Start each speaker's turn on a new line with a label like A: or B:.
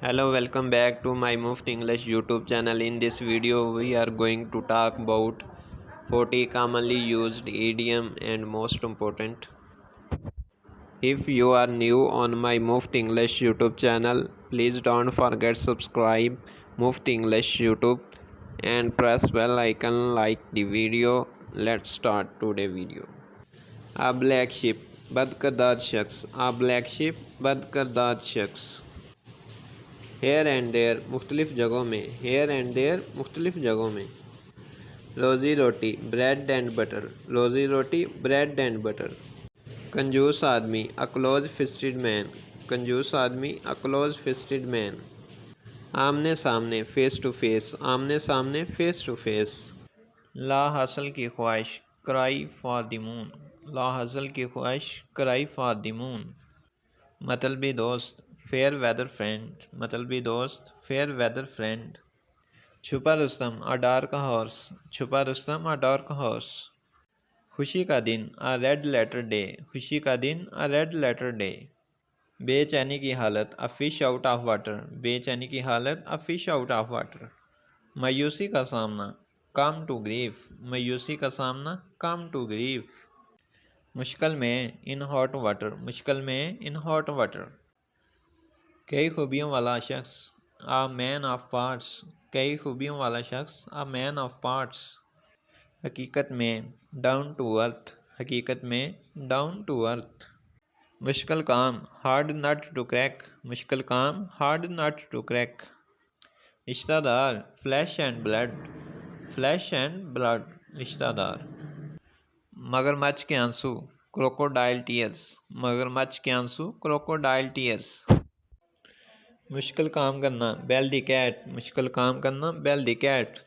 A: Hello, welcome back to my Muft English YouTube channel. In this video, we are going to talk about 40 commonly used idiom and most important. If you are new on my Muft English YouTube channel, please don't forget subscribe Muft English YouTube and press bell icon like the video. Let's start today video. A black sheep, बदकिरदार शख्स. A black sheep, बदकिरदार शख्स. Hair and there, मुख्तलिफ जगहों में. Hair and there, मुख्तलिफ जगहों में. रोज़ी रोटी, bread and butter. रोज़ी रोटी, ब्रेड एंड बटर. कंजूस आदमी, अ क्लोज फिस्टेड मैन. कंजूस आदमी, अ क्लोज फिस्टेड मैन. आमने सामने, फेस टू फेस. आमने सामने, फेस टू फेस. ला हासिल की ख्वाहिश, क्राई फॉर द मून. ला हासिल की ख्वाहिश, क्राई फॉर द मून. मतलबी दोस्त, फेयर वेदर फ्रेंड. मतलबी दोस्त, फेयर वेदर फ्रेंड. छुपा रुस्तम, अ डार्क हॉर्स. छुपा रुस्तम, अ डार्क हॉर्स. खुशी का दिन, अ रेड लेटर डे. खुशी का दिन, अ रेड लेटर डे. बेचैनी की हालत, a fish out of water. बेचैनी की हालत, a fish out of water. मायूसी का सामना, कम टू ग्रीफ. मायूसी का सामना, कम टू ग्रीफ. मुश्किल में, इन हॉट वाटर. मुश्किल में, इन हॉट वाटर. कई खूबियों वाला शख्स, आ मैन ऑफ पार्ट्स. कई खूबियों वाला शख्स, आ मैन ऑफ पार्ट्स. हकीकत में, डाउन टू अर्थ. हकीकत में, डाउन टू अर्थ. मुश्किल काम, हार्ड नट टू क्रैक. मुश्किल काम, हार्ड नट टू क्रैक. रिश्तेदार, flesh and blood. Flesh and blood. रिश्तेदार. मगरमच्छ के आंसू, क्रोकोडाइल टीयर्स. मगरमच्छ के आंसू, क्रोकोडाइल टीयर्स. मुश्किल काम करना, बेल द कैट. मुश्किल काम करना, बेल द कैट.